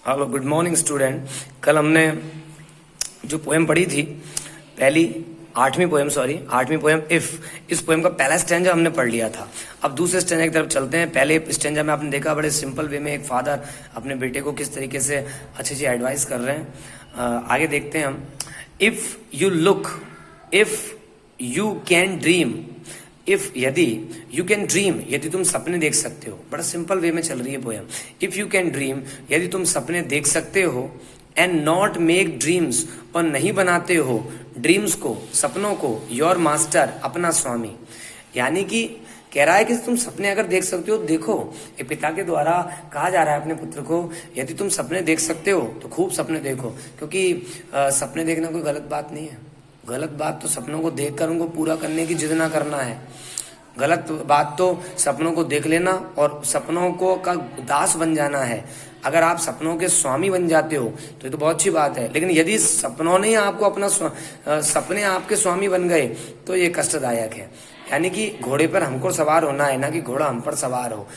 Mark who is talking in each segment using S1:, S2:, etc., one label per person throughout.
S1: Hello, good morning student. कल हमने जो पोएम पढ़ी थी, पहली आठवीं पोएम इफ, इस पोएम का पहला स्टैंजा हमने पढ़ लिया था। अब दूसरे स्टैंजा की तरफ चलते हैं। पहले स्टैंजा में आपने देखा बड़े सिंपल वे में एक फादर अपने बेटे को किस तरीके से अच्छी एडवाइस कर रहे हैं। आगे देखते हैं हम। If you look, if you can dream, if यदि यू कैन ड्रीम, यदि तुम सपने देख सकते हो। बड़ा सिंपल वे में चल रही है poem. If you can dream, यदि तुम सपने देख सकते हो, एंड नॉट मेक ड्रीम्स, और नहीं बनाते हो ड्रीम्स को, सपनों को, योर मास्टर, अपना स्वामी। यानी कि कह रहा है कि तुम सपने अगर देख सकते हो, देखो। एक पिता के द्वारा कहा जा रहा है अपने पुत्र को, यदि तुम सपने देख सकते हो तो खूब सपने देखो, क्योंकि सपने देखना कोई गलत बात नहीं है। गलत बात तो सपनों को देखकर उनको पूरा करने की जिद ना करना है। गलत बात तो सपनों को देख लेना और सपनों को का दास बन जाना है। अगर आप सपनों के स्वामी बन जाते हो तो ये तो बहुत अच्छी बात है, लेकिन यदि सपनों ने आपको अपना सपने आपके स्वामी बन गए तो ये कष्टदायक है। यानी कि घोड़े पर हमको सवार होना है, ना कि घोड़ा हम पर सवार हो।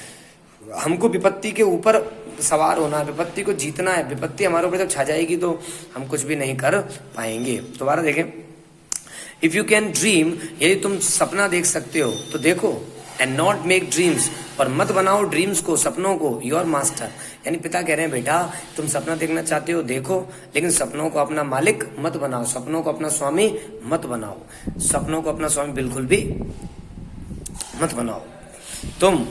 S1: हमको विपत्ति के ऊपर सवार होना है, विपत्ति को जीतना है। विपत्ति हमारे ऊपर जब छा जाएगी तो हम कुछ भी नहीं कर पाएंगे। दोबारा देखें। इफ यू कैन ड्रीम, यदि तुम सपना देख सकते हो तो देखो, एंड नॉट मेक ड्रीम्स, और मत बनाओ ड्रीम्स को, सपनों को, योर मास्टर। यानी पिता कह रहे हैं बेटा तुम सपना देखना चाहते हो देखो, लेकिन सपनों को अपना मालिक मत बनाओ, सपनों को अपना स्वामी मत बनाओ, सपनों को अपना स्वामी बिल्कुल भी मत बनाओ। तुम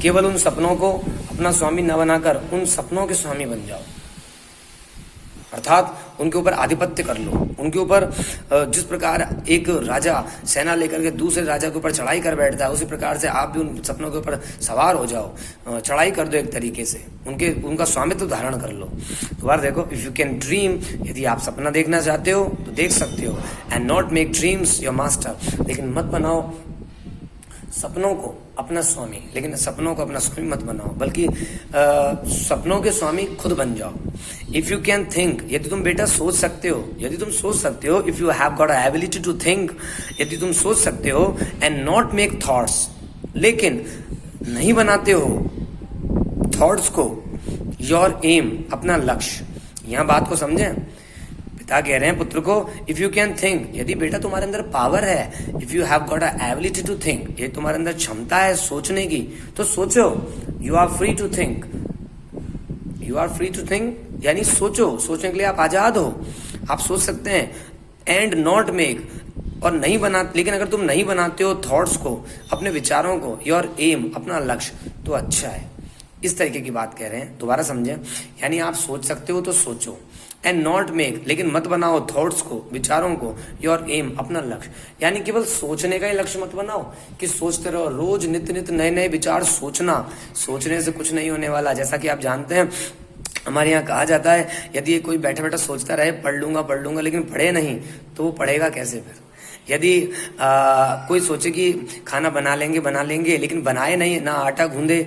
S1: केवल उन सपनों को अपना स्वामी न बनाकर उन सपनों के स्वामी बन जाओ, अर्थात उनके ऊपर आधिपत्य कर लो। उनके ऊपर जिस प्रकार एक राजा सेना लेकर के दूसरे राजा के ऊपर चढ़ाई कर बैठता है, उसी प्रकार से आप भी उन सपनों के ऊपर सवार हो जाओ, चढ़ाई कर दो एक तरीके से, उनका स्वामित्व धारण कर लो। दोबारा देखो। इफ यू कैन ड्रीम, यदि आप सपना देखना चाहते हो तो देख सकते हो, and not make dreams your master, लेकिन मत बनाओ सपनों को अपना स्वामी, लेकिन सपनों को अपना स्वामी मत बनाओ, बल्कि सपनों के स्वामी खुद बन जाओ। इफ यू कैन थिंक, यदि तुम बेटा सोच सकते हो, यदि तुम सोच सकते हो, if you have got a ability to think, यदि तुम सोच सकते हो, एंड नॉट मेक थॉट्स, लेकिन नहीं बनाते हो थॉट्स को, योर एम, अपना लक्ष्य। यहां बात को समझें। पिता कह रहे हैं पुत्र को, इफ यू कैन थिंक, यदि बेटा तुम्हारे अंदर पावर है, if you have got a ability to think, ये तुम्हारे अंदर क्षमता है सोचने की, तो सोचो। You are free to think, you are free to think, यानी सोचो, सोचने के लिए आप आजाद हो, आप सोच सकते हैं। एंड नॉट मेक, और नहीं बना, लेकिन अगर तुम नहीं बनाते हो थॉट्स को, अपने विचारों को, योर एम, अपना लक्ष्य, तो अच्छा है। इस तरीके की बात कह रहे हैं। दोबारा समझें। यानी आप सोच सकते हो तो सोचो, एंड नॉट मेक, लेकिन मत बनाओ थॉट्स को, विचारों को, योर एम, अपना लक्ष्य। यानी केवल सोचने का ही लक्ष्य मत बनाओ कि सोचते रहो, रोज नित्य नित्य नए नए विचार सोचने से कुछ नहीं होने वाला। जैसा कि आप जानते हैं हमारे यहाँ कहा जाता है, यदि ये कोई बैठा बैठा सोचता रहे पढ़ लूंगा लेकिन पढ़े नहीं, तो वो पढ़ेगा कैसे फिर। यदि कोई सोचे कि खाना बना लेंगे लेकिन बनाए नहीं, ना आटा गूंदे,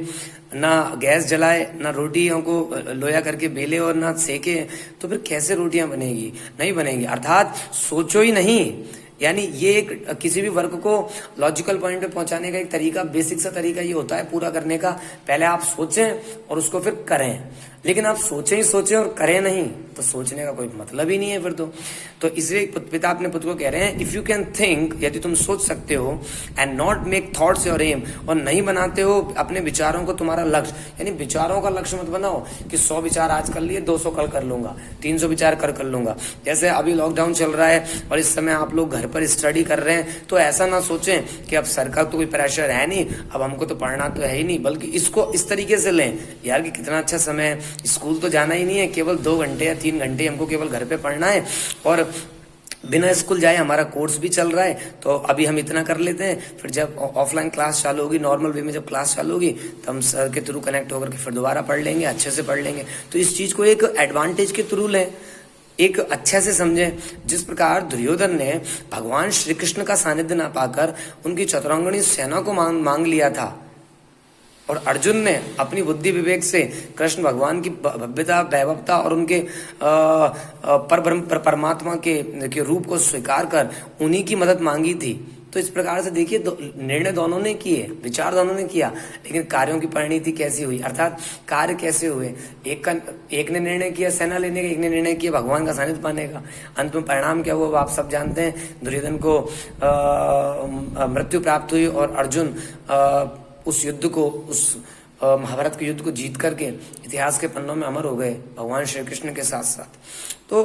S1: ना गैस जलाए, ना रोटियों को लोया करके बेले और ना सेके, तो फिर कैसे रोटियां बनेगी? नहीं बनेगी। अर्थात सोचो ही नहीं। यानी ये एक किसी भी वर्क को लॉजिकल पॉइंट पे पहुंचाने का एक तरीका, बेसिक सा तरीका ये होता है पूरा करने का। पहले आप सोचें और उसको फिर करें, लेकिन आप सोचें और करें नहीं तो सोचने का कोई मतलब ही नहीं है फिर तो इसलिए पिता अपने पुत्र को कह रहे हैं, इफ यू कैन थिंक, यदि तुम सोच सकते हो, and not make thoughts your aim, और नहीं बनाते हो अपने विचारों को तुम्हारा लक्ष्य। यानी विचारों का लक्ष्य मत बनाओ कि 100 विचार आज कर लिए, 200 कल कर लूंगा, 300 विचार कर लूंगा। जैसे अभी लॉकडाउन चल रहा है और इस समय आप लोग घर पर स्टडी कर रहे हैं, तो ऐसा ना सोचें कि अब सरकार तो कोई प्रेशर है नहीं, अब हमको तो पढ़ना तो है ही नहीं, बल्कि इसको इस तरीके से लें यार कि कितना अच्छा समय है, स्कूल तो जाना ही नहीं है, केवल 2 घंटे या 3 घंटे हमको केवल घर पे पढ़ना है, और बिना स्कूल जाए हमारा कोर्स भी चल रहा है, तो अभी हम इतना कर लेते हैं। फिर जब ऑफलाइन क्लास चालू होगी, नॉर्मल वे में जब क्लास चालू होगी, तो हम सर के थ्रू कनेक्ट होकर के फिर दोबारा पढ़ लेंगे, अच्छे से पढ़ लेंगे। तो इस चीज को एक एडवांटेज के थ्रू लें, एक अच्छे से समझें। जिस प्रकार दुर्योधन ने भगवान श्री कृष्ण का सानिध्य ना पाकर उनकी चतुरंगणी सेना को मांग लिया था, और अर्जुन ने अपनी बुद्धि विवेक से कृष्ण भगवान की भव्यता, वैभवता और उनके परमात्मा के रूप को स्वीकार कर उन्हीं की मदद मांगी थी, तो इस प्रकार से देखिए, निर्णय दोनों ने किए, विचार दोनों ने किया, लेकिन कार्यों की परिणति कैसी हुई, अर्थात कार्य कैसे हुए। एक ने निर्णय किया सेना लेने का, एक ने निर्णय किया भगवान का सानिध्य पाने का। अंत में परिणाम क्या हुआ आप सब जानते हैं। दुर्योधन को मृत्यु प्राप्त हुई और अर्जुन उस युद्ध को, उस महाभारत के युद्ध को जीत करके इतिहास के पन्नों में अमर हो गए भगवान श्री कृष्ण के साथ साथ। तो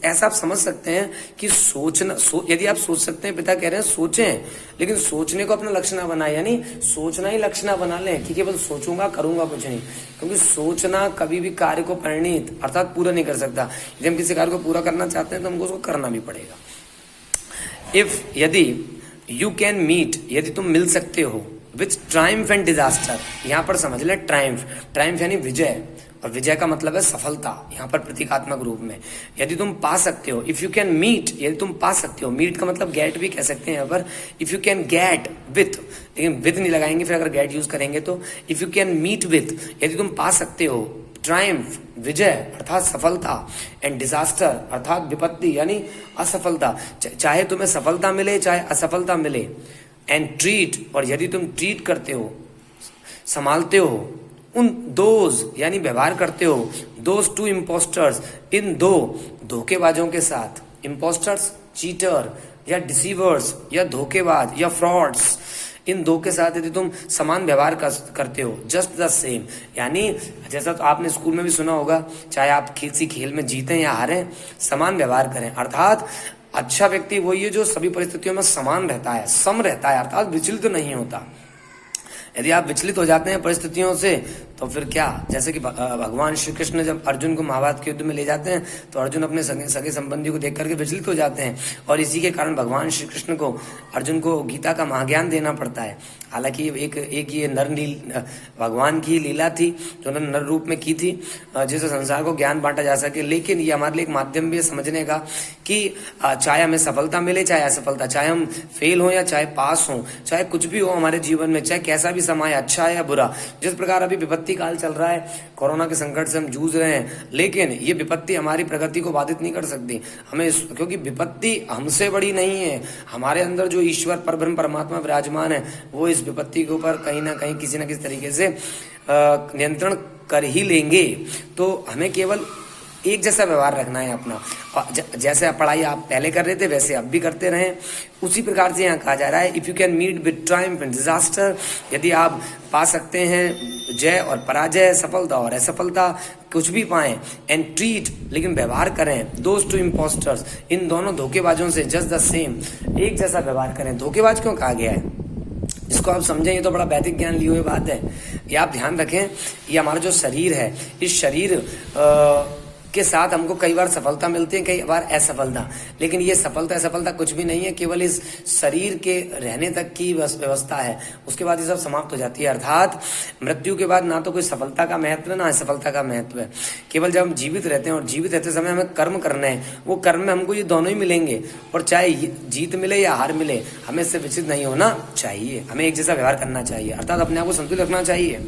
S1: ऐसा आप समझ सकते हैं कि सोचना, यदि आप सोच सकते हैं, पिता कह रहे हैं सोचें, लेकिन सोचने को अपना लक्ष्य ना बनाए, यानी सोचना ही लक्ष्य ना बना लें कि केवल सोचूंगा करूंगा कुछ नहीं, क्योंकि सोचना कभी भी कार्य को परिणित अर्थात पूरा नहीं कर सकता। यदि हम किसी कार्य को पूरा करना चाहते हैं तो हमको उसको करना भी पड़ेगा। यदि यू कैन मीट, यदि तुम मिल सकते हो विथ ट्रायम्फ एंड डिजास्टर, यहाँ पर समझ ले ट्रायम्फ यानी विजय, और विजय का मतलब है सफलता यहाँ पर प्रतीकात्मक रूप में। यदि तुम पा सकते हो, इफ यू कैन मीट, यदि तुम पा सकते हो, मीट का मतलब गेट भी कह सकते हैं यहाँ पर। If you can get with, लेकिन विथ नहीं लगाएंगे फिर अगर गेट यूज करेंगे तो। If you can meet with, यदि तुम पा सकते हो ट्रायम्फ विजय अर्थात सफलता, एंड डिजास्टर अर्थात विपत्ति यानी असफलता, चाहे तुम्हें सफलता मिले चाहे असफलता मिले, एंड ट्रीट, और यदि तुम ट्रीट करते हो, संभालते हो उन दोज यानी व्यवहार करते हो, दोज टू इम्पोस्टर्स, इन दो धोखेबाजों के साथ। इम्पोस्टर्स चीटर या डिसीवर्स या धोखेबाज या फ्रॉड्स, इन दो के साथ यदि तुम समान व्यवहार करते हो, जस्ट द सेम, यानी जैसा तो आपने स्कूल में भी सुना होगा, चाहे आप किसी खेल में जीतें या हारें, समान व्यवहार करें। अर्थात अच्छा व्यक्ति वही है जो सभी परिस्थितियों में समान रहता है, सम रहता है, अर्थात विचलित नहीं होता। यदि आप विचलित हो जाते हैं परिस्थितियों से तो फिर क्या, जैसे कि भगवान श्री कृष्ण जब अर्जुन को महाभारत के युद्ध में ले जाते हैं तो अर्जुन अपने सगे संबंधी को देख करके विचलित हो जाते हैं, और इसी के कारण भगवान श्री कृष्ण को अर्जुन को गीता का महाज्ञान देना पड़ता है। हालांकि एक ये भगवान की लीला थी जो उन्होंने नर रूप में की थी, जिससे संसार को ज्ञान बांटा जा सके। लेकिन ये हमारे लिए एक माध्यम भी है समझने का कि चाहे हमें सफलता मिले चाहे असफलता, चाहे हम फेल हो या चाहे पास हो, चाहे कुछ भी हो हमारे जीवन में, चाहे कैसा भी समय अच्छा है या बुरा, जिस प्रकार अभी विपत्ति काल चल रहा है, कोरोना के संकट से हम जूझ रहे हैं, लेकिन ये विपत्ति हमारी प्रगति को बाधित नहीं कर सकती हमें, क्योंकि विपत्ति हमसे बड़ी नहीं है। हमारे अंदर जो ईश्वर परब्रह्म परमात्मा विराजमान है वो इस विपत्ति के ऊपर कहीं ना कहीं किसी न किसी तरीके से नियंत्रण कर ही लेंगे। तो हमें केवल एक जैसा व्यवहार रखना है अपना, जैसे पढ़ाई आप पहले कर रहे थे वैसे अब भी करते रहें, उसी प्रकार से यहाँ कहा जा रहा है if you can meet with triumph and disaster, यदि आप पा सकते हैं जय और पराजय, सफलता और असफलता, कुछ भी पाएं, एंड ट्रीट लेकिन व्यवहार करें, दोज टू इम्पोस्टर्स, इन दोनों धोखेबाजों से जस्ट द सेम, एक जैसा व्यवहार करें। धोखेबाज क्यों कहा गया है इसको आप समझें, ये तो बड़ा वैदिक ज्ञान लिए हुए बात है। ये आप ध्यान रखें, ये हमारा जो शरीर है, इस शरीर के साथ हमको कई बार सफलता मिलती है, कई बार असफलता, लेकिन ये सफलता असफलता कुछ भी नहीं है, केवल इस शरीर के रहने तक की व्यवस्था है, उसके बाद ये सब समाप्त हो जाती है। अर्थात मृत्यु के बाद ना तो कोई सफलता का महत्व है ना असफलता का महत्व है, केवल जब हम जीवित रहते हैं और जीवित रहते समय हमें कर्म करने हैं, वो कर्म में हमको ये दोनों ही मिलेंगे, और चाहे जीत मिले या हार मिले हमें इससे विचलित नहीं होना चाहिए, हमें एक जैसा व्यवहार करना चाहिए, अर्थात अपने आप को संतुलित रखना चाहिए।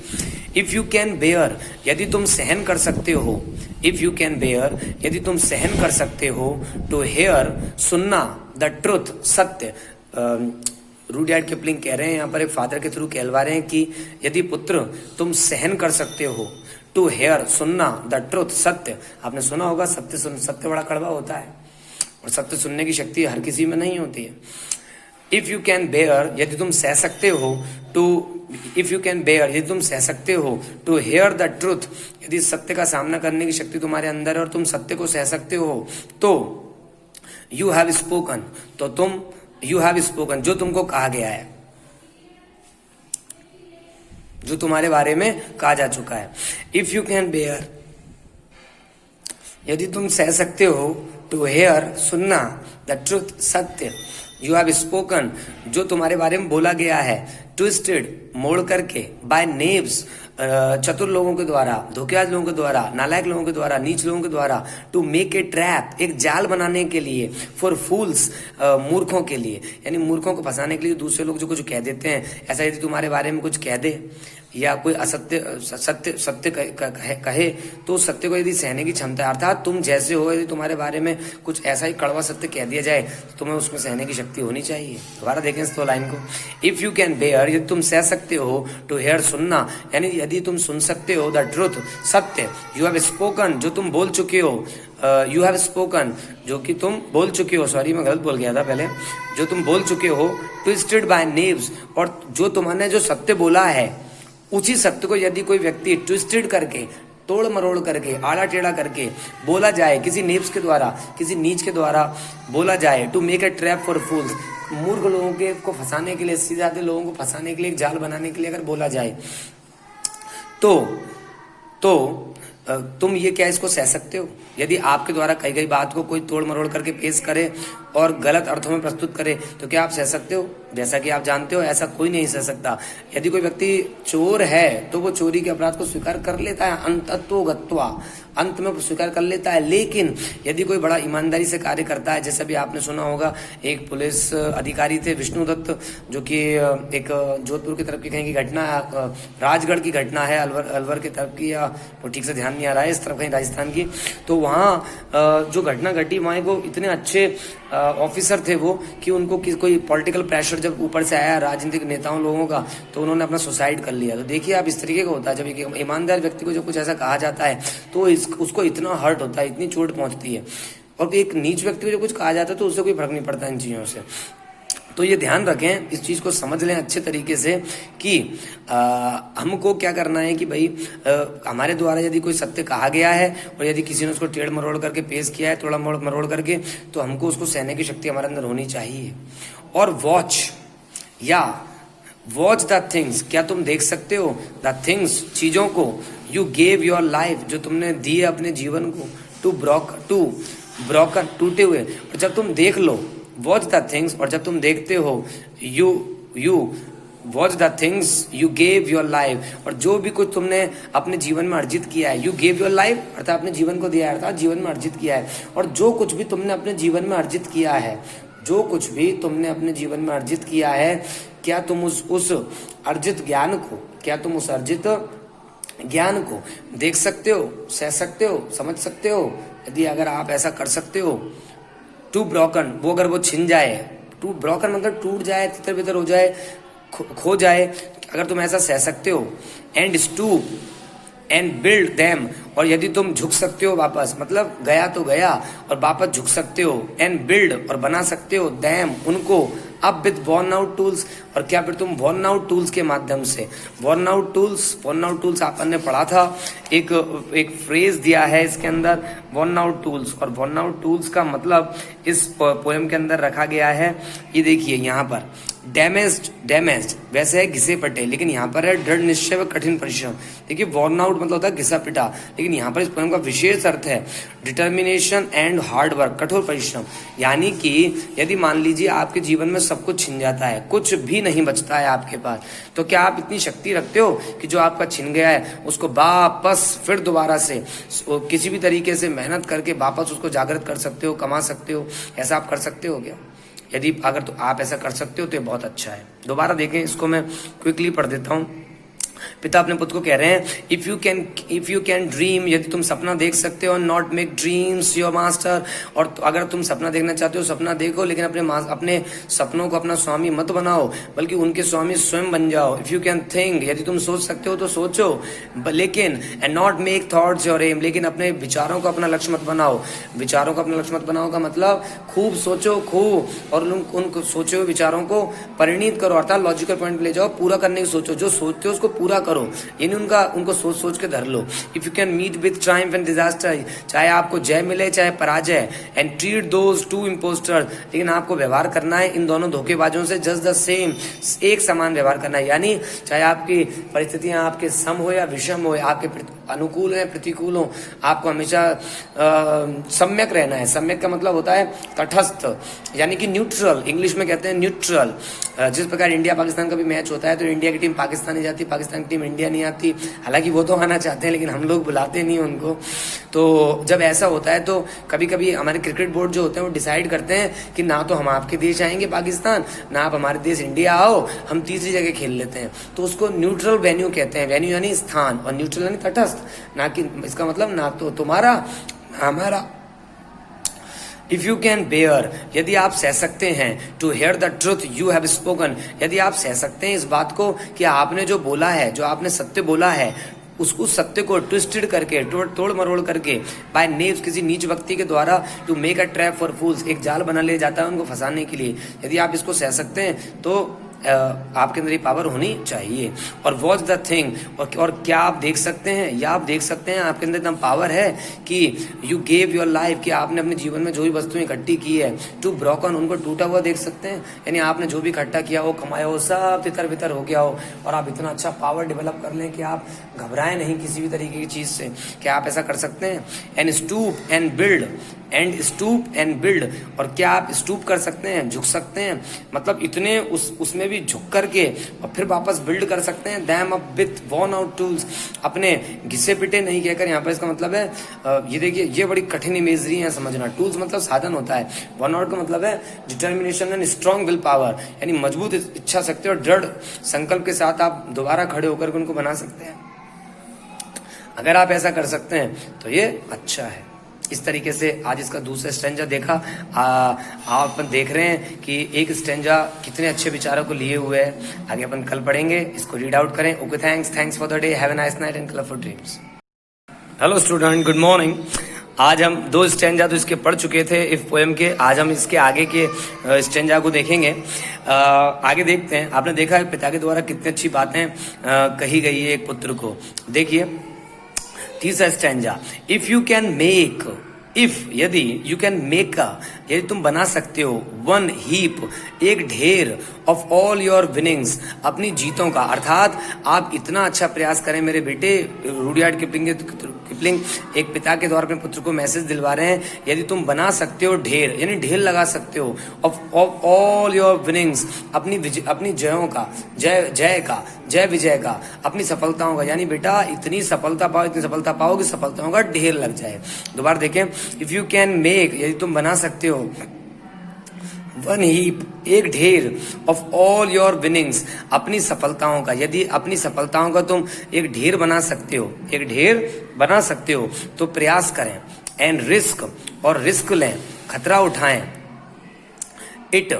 S1: इफ यू कैन बेयर, यदि तुम सहन कर सकते हो, इफ यू कैन बेयर, यदि तुम सहन कर सकते हो, टू हेयर, सुनना, द ट्रुथ, सत्य। रूडयार्ड किपलिंग कह रहे हैं यहाँ पर, एक फादर के थ्रू कहलवा रहे हैं कि यदि पुत्र तुम सहन कर सकते हो, टू हेयर, सुनना, द ट्रुथ, सत्य। आपने सुना होगा सत्य बड़ा कड़वा होता है, और सत्य सुनने की शक्ति हर किसी में नहीं होती है। इफ यू कैन बेयर, यदि तुम सह सकते हो, to if you can bear, यदि तुम सह सकते हो, टू हेयर द ट्रुथ, यदि सत्य का सामना करने की शक्ति तुम्हारे अंदर है और तुम सत्य को सह सकते हो, तो यू हैव स्पोकन, तो तुम यू हैव स्पोकन, जो तुमको कहा गया है, जो तुम्हारे बारे में कहा जा चुका है। इफ यू कैन बेयर, यदि तुम सह सकते हो, टू हेयर, सुनना, द ट्रुथ, सत्य, यू हैव स्पोकन, जो तुम्हारे बारे में बोला गया है, ट्विस्टेड, मोड़ करके, बाय नेव्स, चतुर लोगों के द्वारा, धोखेबाज लोगों के द्वारा, नालायक लोगों के द्वारा, नीच लोगों के द्वारा, टू मेक ए ट्रैप, एक जाल बनाने के लिए, फॉर फूल्स, मूर्खों के लिए, यानी मूर्खों को फंसाने के लिए दूसरे लोग जो कुछ कह देते हैं, ऐसा यदि तुम्हारे बारे में कुछ कह दे, या कोई असत्य सत्य सत्य कहे तो सत्य को यदि सहने की क्षमता है, अर्थात तुम जैसे हो यदि तुम्हारे बारे में कुछ ऐसा ही कड़वा सत्य कह दिया जाए तो तुम्हें उसमें सहने की शक्ति होनी चाहिए। दोबारा देखें इस 2 लाइन को। इफ यू कैन बेयर, यदि तुम सह सकते हो, टू हेयर सुनना, यानी यदि तुम सुन सकते हो, द ट्रुथ सत्य, यू हैव स्पोकन जो तुम बोल चुके हो, यू हैव स्पोकन जो कि तुम बोल चुके हो, सॉरी मैं गलत बोल गया था पहले, जो तुम बोल चुके हो, ट्विस्टेड बाय नेव्स, और जो तुमने जो सत्य बोला है उसी सत्य को यदि कोई व्यक्ति ट्विस्टेड करके, तोड़ मरोड़ करके, आड़ा टेढ़ा करके बोला जाए, किसी नेव्स के द्वारा, किसी नीच के द्वारा बोला जाए, to make a trap for fools, मूर्ख लोगों के को फंसाने के लिए, सीधे साधे लोगों को फंसाने के लिए, एक जाल बनाने के लिए अगर बोला जाए तो तुम ये क्या इसको सह सकते हो? यदि आपके द्वारा कही गई बात को कोई तोड़ मरोड़ करके पेश करे और गलत अर्थों में प्रस्तुत करे तो क्या आप सह सकते हो? जैसा कि आप जानते हो ऐसा कोई नहीं सह सकता। यदि कोई व्यक्ति चोर है तो वो चोरी के अपराध को स्वीकार कर लेता है, अंततो गत्वा, अंत में स्वीकार कर लेता है। लेकिन यदि कोई बड़ा ईमानदारी से कार्य करता है, जैसा भी आपने सुना होगा, एक पुलिस अधिकारी थे विष्णुदत्त, जो कि एक जोधपुर की तरफ की कहीं की घटना, राजगढ़ की घटना है, अलवर की तरफ की, या वो ठीक से ध्यान नहीं आ रहा है, इस तरफ कहीं राजस्थान की। तो वहाँ जो घटना घटी, वहाँ को इतने अच्छे ऑफिसर थे वो कि उनको कोई पॉलिटिकल प्रेशर जब ऊपर से आया राजनीतिक नेताओं लोगों का, तो उन्होंने अपना सुसाइड कर लिया। तो देखिए आप, इस तरीके का होता है जब एक ईमानदार व्यक्ति को जब कुछ ऐसा कहा जाता है तो उसको इतना हर्ट होता है, इतनी चोट पहुंचती है। और एक नीच व्यक्ति को जब कुछ कहा जाता है तो उससे कोई फर्क नहीं पड़ता इन चीजों से। तो ये ध्यान रखें, इस चीज को समझ लें अच्छे तरीके से कि हमको क्या करना है कि भाई हमारे द्वारा यदि कोई सत्य कहा गया है और यदि किसी ने उसको टेढ़ मरोड़ करके पेश किया है, थोड़ा मरोड़ करके, तो हमको उसको सहने की शक्ति हमारे अंदर होनी चाहिए। और वॉच द थिंग्स, क्या तुम देख सकते हो द थिंग्स, चीजों को, यू गेव योर लाइफ, जो तुमने दिए अपने जीवन को, टू ब्रोकन, टूटे हुए। और जब तुम देख लो, वॉच द थिंग्स, और जब तुम देखते हो, you watch the things you gave your life, और जो भी कुछ तुमने अपने जीवन में अर्जित किया है, यू गेव योर लाइफ अर्थात अपने जीवन को दिया है, अर्थात जीवन में अर्जित किया है। और जो कुछ भी तुमने अपने जीवन में अर्जित किया है, जो कुछ भी तुमने अपने जीवन में अर्जित किया है, क्या तुम उस अर्जित ज्ञान को, क्या तुम उस अर्जित ज्ञान को देख सकते हो, सह सकते हो, समझ सकते हो? यदि अगर आप ऐसा कर सकते हो, टू ब्रोकन, वो अगर वो छिन जाए, टू ब्रोकन मतलब टूट जाए, तितर बितर हो जाए, खो जाए, अगर तुम ऐसा सह सकते हो, and stoop and build them, और यदि तुम झुक सकते हो वापस, मतलब गया तो गया और वापस झुक सकते हो, एंड बिल्ड और बना सकते हो, देम उनको, अब विद वॉर्न आउट टूल्स, और क्या फिर तुम वॉर्न आउट टूल्स के माध्यम से, वॉर्न आउट टूल्स आपन ने पढ़ा था, एक फ्रेज दिया है इसके अंदर, वॉर्न आउट टूल्स। और वॉर्न आउट टूल्स का मतलब इस पोएम के अंदर रखा गया है, ये देखिए यहाँ पर, डैमेज्ड वैसे है घिसे पटे, लेकिन यहाँ पर है दृढ़ निश्चय व कठिन परिश्रम। देखिए वॉर्न आउट मतलब होता है घिसा पिटा, लेकिन यहाँ पर इस पोएम का विशेष अर्थ है डिटर्मिनेशन एंड हार्ड वर्क, कठोर परिश्रम। यानी कि यदि मान लीजिए आपके जीवन में सब कुछ छिन जाता है, कुछ भी नहीं बचता है आपके पास, तो क्या आप इतनी शक्ति रखते हो कि जो आपका छिन गया है उसको वापस फिर दोबारा से किसी भी तरीके से मेहनत करके वापस उसको जागृत कर सकते हो, कमा सकते हो? ऐसा आप कर सकते हो क्या? यदि अगर तो आप ऐसा कर सकते हो तो ये बहुत अच्छा है। दोबारा देखें इसको, मैं क्विकली पढ़ देता हूँ। पिता अपने पुत्र को कह रहे हैं, इफ यू कैन ड्रीम, यदि तुम सपना देख सकते हो, not make dreams your master, और अगर तुम सपना देखना चाहते हो सपना देखो, लेकिन अपने सपनों को अपना स्वामी मत बनाओ, बल्कि उनके स्वामी स्वयं बन जाओ। इफ यू कैन थिंक, यदि तुम सोच सकते हो तो सोचो, लेकिन and not make thoughts your aim, लेकिन अपने विचारों को अपना लक्ष्य मत बनाओ। विचारों को अपना लक्ष्य मत बनाओ का मतलब खूब सोचो, और उनको सोचे हुए विचारों को परिणित करो, अर्थात लॉजिकल पॉइंट ले जाओ, पूरा करने की सोचो, जो सोचते हो उसको पूरा करो, यानी उनको सोच सोच के धर लो। If you can meet with triumph and disaster, चाहे आपको जय मिले चाहे पराजय, and treat those two impostors, लेकिन आपको व्यवहार करना है इन दोनों धोखेबाजों से जस्ट द सेम, एक समान व्यवहार करना है। यानी चाहे आपकी परिस्थितियां आपके सम हो या विषम हो, आपके अनुकूल है प्रतिकूल हो, आपको हमेशा सम्यक रहना है। सम्यक का मतलब होता है तटस्थ, यानी कि न्यूट्रल, इंग्लिश में कहते हैं न्यूट्रल। जिस प्रकार इंडिया पाकिस्तान का भी मैच होता है तो इंडिया की टीम पाकिस्तान नहीं जाती, पाकिस्तान की टीम इंडिया नहीं आती, हालांकि वो तो आना चाहते हैं लेकिन हम लोग बुलाते नहीं उनको। तो जब ऐसा होता है तो कभी कभी हमारे क्रिकेट बोर्ड जो होते हैं वो डिसाइड करते हैं कि ना तो हम आपके देश आएंगे पाकिस्तान, ना आप हमारे देश इंडिया आओ, हम तीसरी जगह खेल लेते हैं। तो उसको न्यूट्रल वेन्यू कहते हैं। वेन्यू यानी स्थान, और न्यूट्रल यानी तटस्थ, ना कि इसका मतलब ना तो तुम्हारा ना हमारा। इफ यू कैन बेयर, यदि आप सह सकते हैं, to hear the truth you have spoken, यदि आप सह सकते हैं इस बात को कि आपने जो बोला है, जो आपने सत्य बोला है, उसको सत्य को ट्विस्टेड करके, तोड़ मरोड़ करके, बाय नेव्स, किसी नीच व्यक्ति के द्वारा, to make a trap for fools, एक जाल बना लिया जाता है उनको फंसाने के लिए। यदि आप इसको सह सकते हैं तो आपके अंदर ये पावर होनी चाहिए। और वॉच द थिंग, और क्या आप देख सकते हैं, या आप देख सकते हैं आपके अंदर इतना पावर है कि यू गेव योर लाइफ, कि आपने अपने जीवन में जो भी वस्तुएं इकट्ठी की है, टू ब्रोकन, उनको टूटा हुआ देख सकते हैं। यानी आपने जो भी इकट्ठा किया हो, कमाया हो, सब तितर बितर हो गया हो, और आप इतना अच्छा पावर डेवलप कर लें कि आप घबराएं नहीं किसी भी तरीके की चीज से। क्या आप ऐसा कर सकते हैं? And stoop and build, and stoop and build, और क्या आप स्टूप कर सकते हैं, झुक सकते हैं, मतलब इतने उसमें भी झुक करके और फिर वापस बिल्ड कर सकते हैं। Them up with worn out tools, अपने घिसे पिटे नहीं कहकर, यहाँ पर इसका मतलब है ये देखिए, ये बड़ी कठिन इमेजरी है समझना। टूल्स मतलब साधन होता है, वॉर्न आउट का मतलब है determination and strong will power, यानी मजबूत इच्छा शक्ति और दृढ़ संकल्प के साथ आप दोबारा खड़े होकर उनको बना सकते हैं। अगर आप ऐसा कर सकते हैं तो ये अच्छा है। इस तरीके से आज इसका दूसरा स्टेंजा देखा। आप अपन देख रहे हैं कि एक स्टेंजा कितने अच्छे विचारों को लिए हुए है। आगे अपन कल पढ़ेंगे, इसको रीड आउट करें। Okay, thanks for the day, have a nice night and colourful dreams. Hello student, good morning. आज हम 2 स्टेंजा तो इसके पढ़ चुके थे इफ पोएम के। आज हम इसके आगे के स्टेंजा को देखेंगे। आगे देखते हैं। आपने देखा है पिता के द्वारा कितनी अच्छी बातें कही गई है एक पुत्र को। देखिए तीसरा stanza, if you can make, if यदि, यू कैन मेक अ, यदि तुम बना सकते हो, वन हीप, एक ढेर, ऑफ ऑल योर विनिंग्स, अपनी जीतों का। अर्थात आप इतना अच्छा प्रयास करें मेरे बेटे। रुडयार्ड किपलिंग एक पिता के द्वारा अपने पुत्र को मैसेज दिलवा रहे हैं, यदि तुम बना सकते हो ढेर, यानी ढेर लगा सकते हो, ऑफ ऑल योर विनिंग्स, अपनी जयों का, जय विजय का, अपनी सफलताओं का। यानी बेटा इतनी सफलता पाओ कि सफलताओं का ढेर लग जाए। दोबारा देखें, इफ यू कैन मेक, यदि तुम बना सकते हो, वन हीप, एक ढेर, ऑफ ऑल योर विनिंग्स, अपनी सफलताओं का। यदि अपनी सफलताओं का तुम एक ढेर बना सकते हो, एक ढेर बना सकते हो, तो प्रयास करें। एंड रिस्क, और रिस्क लें, खतरा उठाएं। It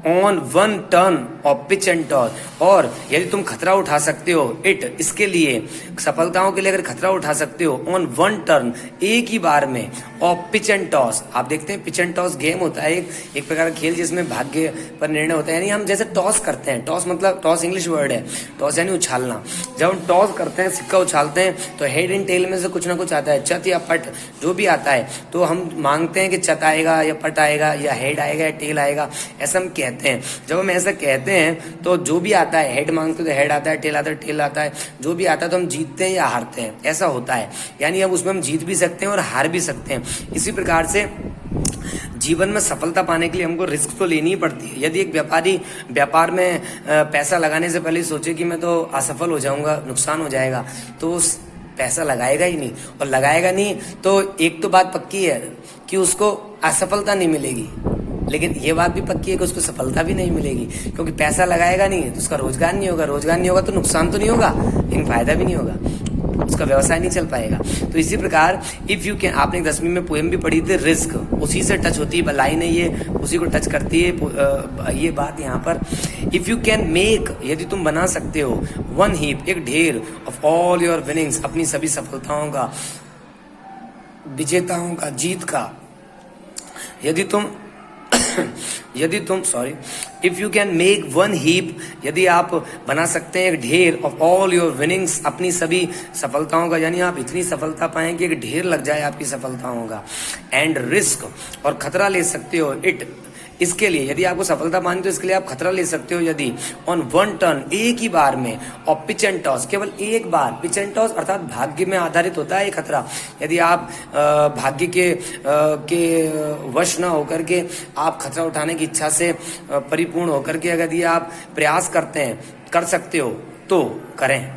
S1: on one turn off pitch and toss, और यदि तुम खतरा उठा सकते हो, इट, इसके लिए, सफलताओं के लिए अगर खतरा उठा सकते हो, ऑन वन टर्न, एक ही बार में, ऑफ पिच एंड टॉस। आप देखते हैं पिच एंड टॉस गेम होता है एक प्रकार का खेल जिसमें भाग्य पर निर्णय होता है। यानी हम जैसे टॉस करते हैं, टॉस मतलब, टॉस इंग्लिश वर्ड है, टॉस यानी उछालना। जब हम टॉस करते हैं, सिक्का उछालते हैं, तो हेड एंड टेल में से कुछ ना कुछ आता है, चत या पट, जो भी आता है, तो हम मांगते हैं कि चत आएगा या पट आएगा या हेड आएगा या टेल आएगा, ऐसा हम कहते हैं। जब हम ऐसा कहते हैं तो जो भी आता है, हेड मांगते तो हेड आता है, टेल आता है टेल आता है, जो भी आता है तो हम जीतते हैं या हारते हैं, ऐसा होता है। यानी अब उसमें हम जीत भी सकते हैं और हार भी सकते हैं। इसी प्रकार से जीवन में सफलता पाने के लिए हमको रिस्क तो लेनी ही पड़ती है। यदि एक व्यापारी व्यापार में पैसा लगाने से पहले सोचे कि मैं तो असफल हो जाऊंगा, नुकसान हो जाएगा, तो पैसा लगाएगा ही नहीं, और लगाएगा नहीं तो एक तो बात पक्की है कि उसको असफलता नहीं मिलेगी, लेकिन ये बात भी पक्की है कि उसको सफलता भी नहीं मिलेगी, क्योंकि पैसा लगाएगा नहीं तो उसका रोजगार नहीं होगा, रोजगार नहीं होगा तो नुकसान तो नहीं होगा, लेकिन फायदा भी नहीं होगा, उसका व्यवसाय नहीं चल पाएगा। तो इसी प्रकार इफ यू कैन, आपने 10वीं में पोएम भी पढ़ी थी, रिस्क उसी से टच होती है, लाइन है ये, उसी को टच करती है ये बात यहाँ पर। इफ यू कैन मेक, यदि तुम बना सकते हो, वन हीप, एक ढेर, ऑफ ऑल योर विनिंग्स, अपनी सभी सफलताओं का, विजेताओं का, जीत का। If you can make one heap, यदि आप बना सकते हैं एक ढेर, ऑफ ऑल योर विनिंग्स, अपनी सभी सफलताओं का, यानी आप इतनी सफलता पाएं कि एक ढेर लग जाए आपकी सफलताओं का। एंड रिस्क, और खतरा ले सकते हो, इट, इसके लिए, यदि आपको सफलता पानी तो इसके लिए आप खतरा ले सकते हो। यदि ऑन वन टर्न, एक ही बार में, और पिच एंड टॉस, केवल एक बार, पिच एंड टॉस अर्थात भाग्य में आधारित होता है ये खतरा। यदि आप भाग्य के वश न होकर के, आप खतरा उठाने की इच्छा से परिपूर्ण होकर के यदि आप प्रयास करते हैं, कर सकते हो तो करें।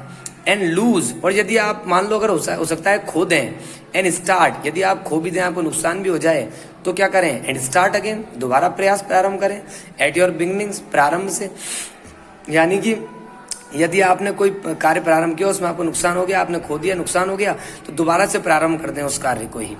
S1: एंड लूज, और यदि आप मान लो अगर हो सकता है खो दें, एंड स्टार्ट, यदि आप खो भी दें, आपको नुकसान भी हो जाए तो क्या करें, एंड स्टार्ट अगेन, दोबारा प्रयास प्रारंभ करें, एट योर बिगिनिंग्स, प्रारंभ से। यानी कि यदि आपने कोई कार्य प्रारंभ किया, उसमें आपको नुकसान हो गया, आपने खो दिया, नुकसान हो गया, तो दोबारा से प्रारंभ कर दें उस कार्य को ही।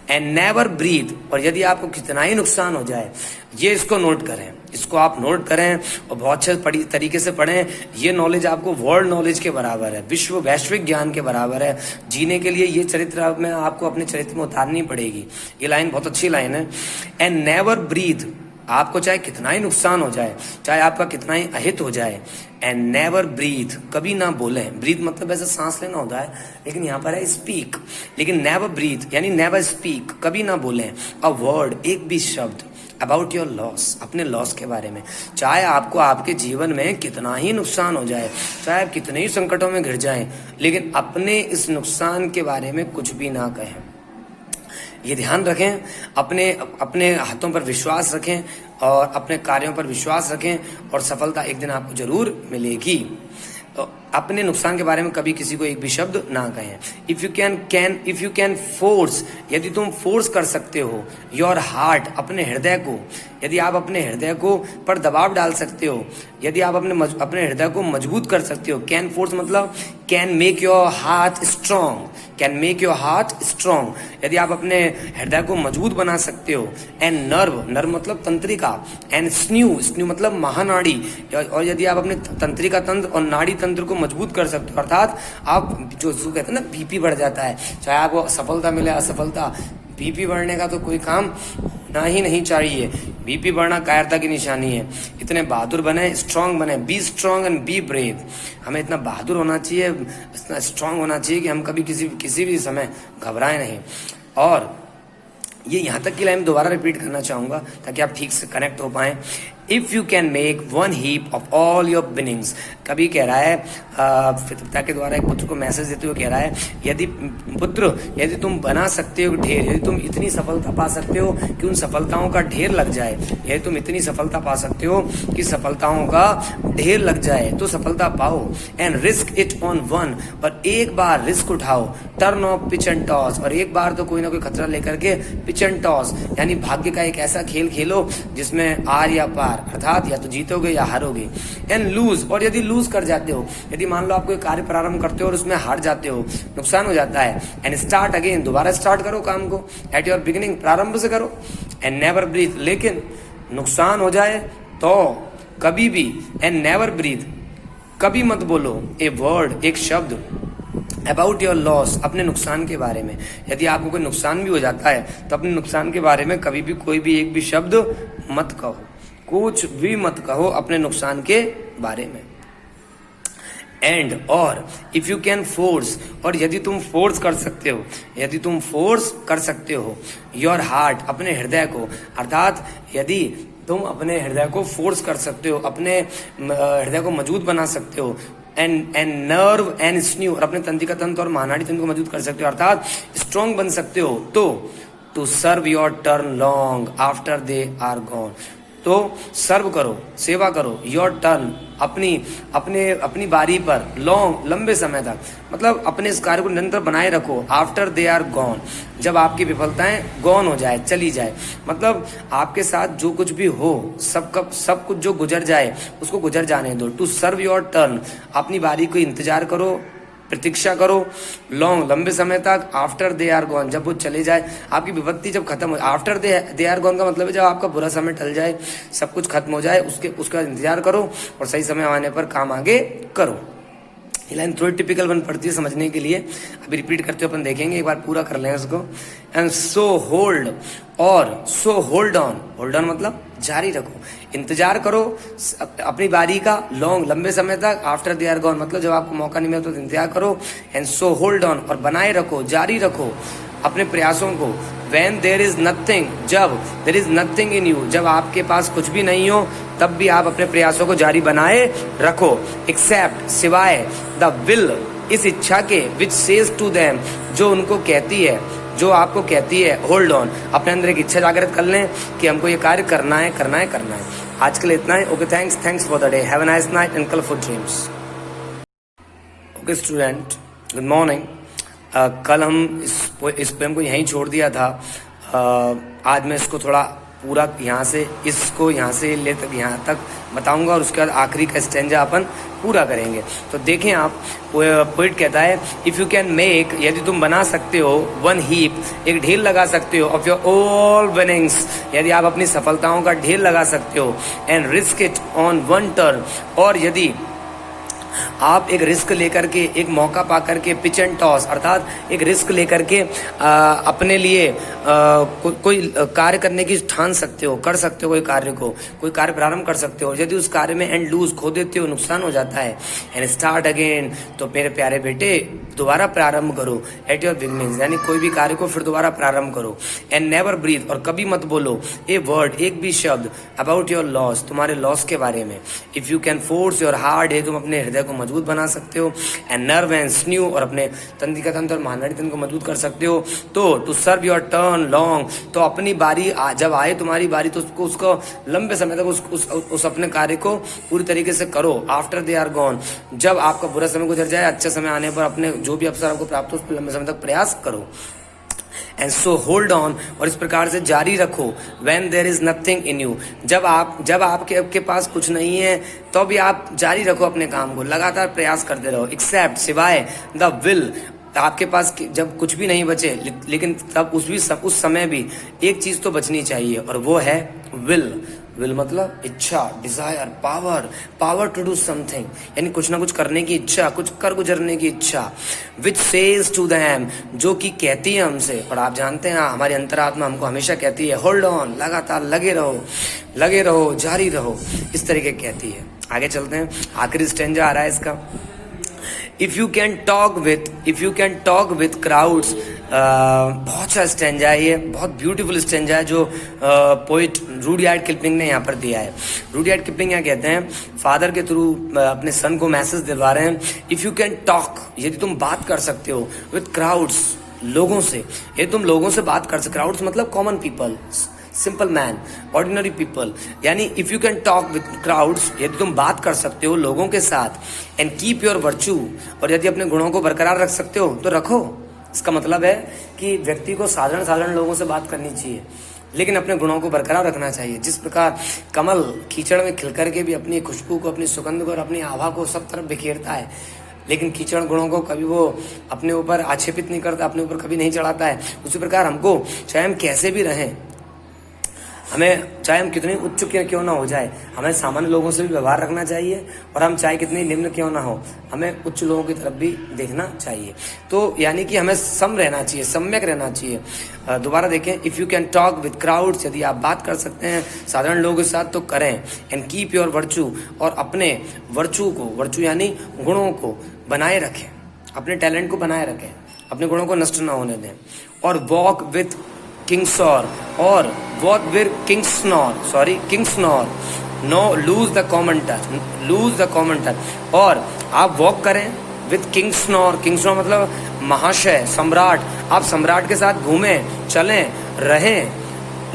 S1: एंड नेवर ब्रीथ, और यदि आपको कितना ही नुकसान हो जाए, ये इसको नोट करें, इसको आप नोट करें और बहुत अच्छे तरीके से पढ़ें। ये नॉलेज आपको वर्ल्ड नॉलेज के बराबर है, विश्व वैश्विक ज्ञान के बराबर है। जीने के लिए ये चरित्र में आपको अपने चरित्र में उतारनी पड़ेगी। ये लाइन बहुत अच्छी लाइन है। एंड नेवर ब्रीथ, आपको चाहे कितना ही नुकसान हो जाए, चाहे आपका कितना ही अहित हो जाए, एंड नेवर ब्रीथ, कभी ना बोलें। ब्रीथ मतलब ऐसे सांस लेना होता है, लेकिन यहाँ पर है स्पीक। लेकिन नेवर ब्रीथ यानी नेवर स्पीक, कभी ना बोलें अ वर्ड, एक भी शब्द, अबाउट योर लॉस, अपने लॉस के बारे में। चाहे आपको आपके जीवन में कितना ही नुकसान हो जाए, चाहे आप कितने ही संकटों में घिर जाएं, लेकिन अपने इस नुकसान के बारे में कुछ भी ना कहें। ये ध्यान रखें, अपने हाथों पर विश्वास रखें और अपने कार्यों पर विश्वास रखें, और सफलता एक दिन आपको जरूर मिलेगी। तो अपने नुकसान के बारे में कभी किसी को एक भी शब्द ना कहें। इफ यू कैन फोर्स, यदि तुम फोर्स कर सकते हो, योर हार्ट, अपने हृदय को, यदि आप अपने हृदय को पर दबाव डाल सकते हो, यदि आप अपने हृदय को मजबूत कर सकते हो। कैन फोर्स मतलब can make your heart strong, can make your heart strong, यदि आप अपने हृदय को मजबूत बना सकते हो। एंड नर्व मतलब तंत्रिका, एंड स्न्यू मतलब महानाड़ी, और यदि आप अपने तंत्रिका तंत्र और नाड़ी तंत्र को मजबूत कर सकते हो, अर्थात आप जो कहते हैं ना बीपी बढ़ जाता है, चाहे आपको सफलता मिले असफलता, बीपी बढ़ने का तो कोई काम ना ही नहीं चाहिए। बीपी बढ़ना कायरता की निशानी है। इतने बहादुर बने, स्ट्रांग बने, B strong and be brave. हमें इतना बहादुर होना चाहिए, इतना स्ट्रांग होना चाहिए कि हम कभी किसी भी समय घबराएं नहीं। और ये यहाँ तक की लाइन दोबारा रिपीट करना चाहूंगा ताकि आप ठीक से कनेक्ट हो पाए। If you can make one heap of all your winnings, कभी कह रहा है पिता के द्वारा एक पुत्र को मैसेज देते हुए कह रहा है, यदि तुम बना सकते हो ढेर, यदि तुम इतनी सफलता पा सकते हो कि उन सफलताओं का ढेर लग जाए, यदि तुम इतनी सफलता पा सकते हो कि सफलताओं का ढेर लग जाए, तो सफलता पाओ। And risk it on one, और एक बार रिस्क उठाओ। Turn off pitch and toss, और एक बार तो कोई ना कोई खतरा लेकर के पिच एंड टॉस यानी भाग्य का एक ऐसा खेल खेलो जिसमें आर या पार, अर्थात या तो जीतोगे या हारोगे। एंड लूज, और यदि लूज कर जाते हो, यदि मान लो आप कोई कार्य प्रारंभ करते हो और उसमें हार जाते हो, नुकसान हो जाता है, एंड स्टार्ट अगेन, दोबारा स्टार्ट करो काम को, एट योर बिगिनिंग, प्रारंभ से करो। एंड नेवर ब्रीथ, लेकिन नुकसान हो जाए तो कभी भी, एंड नेवर ब्रीथ, कभी मत बोलो ए वर्ड, एक शब्द, अबाउट योर लॉस, अपने नुकसान के बारे में। यदि आपको कोई नुकसान भी हो जाता है तो अपने नुकसान के बारे में कभी भी कोई भी एक भी शब्द मत कहो, कुछ भी मत कहो अपने नुकसान के बारे में। एंड और इफ यू कैन फोर्स, और यदि तुम फोर्स कर सकते हो, यदि तुम फोर्स कर सकते हो योर हार्ट, अपने हृदय को, अर्थात यदि तुम अपने हृदय को फोर्स कर सकते हो, अपने हृदय को मजबूत बना सकते हो, एंड नर्व एंड स्न्यू, और अपने तंत्रिका तंत्र और महानाड़ी तंत्र को मजबूत कर सकते हो, अर्थात स्ट्रॉन्ग बन सकते हो, तो to serve your turn long after they are gone, तो सर्व करो, सेवा करो, योर टर्न, अपनी बारी पर, लॉन्ग, लंबे समय तक, मतलब अपने इस कार्य को निरंतर बनाए रखो, आफ्टर दे आर गॉन, जब आपकी विफलताएं गॉन हो जाए, चली जाए, मतलब आपके साथ जो कुछ भी हो, सब कुछ जो गुजर जाए उसको गुजर जाने दो। टू सर्व योर टर्न, अपनी बारी को इंतजार करो, प्रतीक्षा करो, लॉन्ग, लंबे समय तक, आफ्टर दे आर गॉन, जब वो चले जाए, आपकी विपत्ति जब खत्म हो, आफ्टर दे आर गॉन का मतलब है जब आपका बुरा समय टल जाए, सब कुछ खत्म हो जाए, उसका इंतजार करो और सही समय आने पर काम आगे करो। ये लाइन थोड़ी टिपिकल बन पड़ती है समझने के लिए, अभी रिपीट करते हुए अपन देखेंगे, एक बार पूरा कर लें इसको। एंड सो होल्ड, और so hold on, hold on मतलब जारी रखो, इंतजार करो अपनी बारी का, लॉन्ग, लंबे समय तक, आफ्टर दे आर गॉन मतलब जब आपको मौका नहीं मिले तो इंतजार करो। एंड सो होल्ड ऑन, और बनाए रखो, जारी रखो अपने प्रयासों को। When there is nothing, जब there is nothing in you, जब आपके पास कुछ भी नहीं हो, तब भी आप अपने प्रयासों को जारी बनाए रखो। Except, सिवाय, the will, इस इच्छा के, which says to them, जो उनको कहती है, जो आपको कहती है, होल्ड ऑन, अपने अंदर एक इच्छा जागृत कर लें कि हमको ये कार्य करना है, करना है, करना है। आज के लिए इतना है। Okay, thanks for the day, have a nice night and colourful dreams. Okay student, good morning. कल हम इस पोएम को यहीं छोड़ दिया था। आज मैं इसको थोड़ा पूरा यहाँ से इसको यहाँ से ले तक यहाँ तक बताऊंगा और उसके बाद आखिरी का स्टेंजा अपन पूरा करेंगे। तो देखें आप, पोइट कहता है इफ़ यू कैन मेक, यदि तुम बना सकते हो, वन हीप, एक ढेर लगा सकते हो, ऑफ योर ऑल विनिंग्स, यदि आप अपनी सफलताओं का ढेर लगा सकते हो, and risk it on one turn, और यदि आप एक रिस्क लेकर के, एक मौका पा करके, पिच एंड टॉस अर्थात एक रिस्क लेकर के अपने लिए कोई कार्य करने की ठान सकते हो, कर सकते हो, कोई कार्य प्रारंभ कर सकते हो। यदि उस कार्य में एंड लूज, खो देते हो, नुकसान हो जाता है, एंड स्टार्ट अगेन, तो मेरे प्यारे बेटे दोबारा प्रारंभ करो, एट योर बिगनिंग्स, यानी कोई भी कार्य को फिर दोबारा प्रारंभ करो। एंड नेवर ब्रीथ, और कभी मत बोलो ए वर्ड, एक भी शब्द, अबाउट योर लॉस, तुम्हारे लॉस के बारे में। If you can force your heart, है तुम अपने हृदय को मजबूत बना सकते हो, एंड नर्व एंड स्न्यू, और अपने तंत्रिका तंत्र और महानड़ी तंत्र को मजबूत कर सकते हो। तो to serve your turn long, तो अपनी बारी जब आए तुम्हारी बारी, तो उसको लंबे समय तक उस अपने कार्य को पूरी तरीके से करो। आफ्टर दे आर गॉन, जब आपका बुरा समय गुजर जाए, अच्छे समय आने पर अपने जो भी अवसर आपको प्राप्त हो, उस पर लंबे समय तक प्रयास करो। एंड सो होल्ड ऑन, और इस प्रकार से जारी रखो। When there is nothing in you, जब आपके पास कुछ नहीं है, तो भी आप जारी रखो अपने काम को, लगातार प्रयास करते रहो। एक्सेप्ट, सिवाय द विल, आपके पास जब कुछ भी नहीं बचे, लेकिन तब उस समय भी एक चीज तो बचनी चाहिए, और वो है विल। विल मतलब इच्छा, desire, power to do something, यानी कुछ ना कुछ करने की इच्छा, कुछ कर गुजरने की इच्छा। विच सेज टू देम, जो कि कहती है हमसे, और आप जानते हैं हमारी अंतरात्मा हमको हमेशा कहती है होल्ड ऑन, लगातार लगे रहो, जारी रहो, इस तरीके कहती है। आगे चलते हैं, आखिरी स्टेंजा आ रहा है इसका। If you can talk with crowds, बहुत अच्छा स्टेंजा है ये, बहुत ब्यूटीफुल स्टेंजा है जो पोइट रुडयार्ड किपलिंग ने यहाँ पर दिया है। रुडयार्ड किपलिंग यहाँ कहते हैं, फादर के थ्रू अपने सन को मैसेज दिलवा रहे हैं। इफ यू कैन टॉक, यदि तुम बात कर सकते हो, विथ क्राउड्स, लोगों से, यदि तुम लोगों से बात कर सकते, क्राउड्स मतलब common people, simple man, ordinary people, यानी if you can talk with crowds, यदि तुम बात कर सकते हो लोगों के साथ, एंड कीप योर वर्च्यू, और यदि अपने गुणों को बरकरार रख सकते हो तो रखो। इसका मतलब है कि व्यक्ति को साधारण लोगों से बात करनी चाहिए, लेकिन अपने गुणों को बरकरार रखना चाहिए। जिस प्रकार कमल कीचड़ में खिल करके भी अपनी खुशबू को, अपनी सुगंध को और अपनी आभा को सब तरफ बिखेरता है, लेकिन कीचड़ गुणों को कभी वो अपने ऊपर आक्षेपित नहीं करता, अपने ऊपर कभी नहीं चढ़ाता है। उसी प्रकार हमको, चाहे हम कैसे भी रहें, चाहे हम कितने उच्च क्यों ना हो जाए, हमें सामान्य लोगों से भी व्यवहार रखना चाहिए, और हम चाहे कितने निम्न क्यों ना हो, हमें उच्च लोगों की तरफ भी देखना चाहिए। तो यानी कि हमें सम रहना चाहिए, सम्यक रहना चाहिए। दोबारा देखें, if you can talk with crowds, यदि आप बात कर सकते हैं साधारण लोगों के साथ तो करें। एंड कीप योर वर्च्यू, और अपने वर्च्यू यानी गुणों को बनाए रखें, अपने टैलेंट को बनाए रखें, अपने गुणों को नष्ट ना होने दें। और वॉक विथ किंगसनॉर, और walk with kings nor, nor lose the common touch, और आप वॉक करें विद किंगसनॉर मतलब महाशय, सम्राट, आप सम्राट के साथ घूमें, चलें, रहें,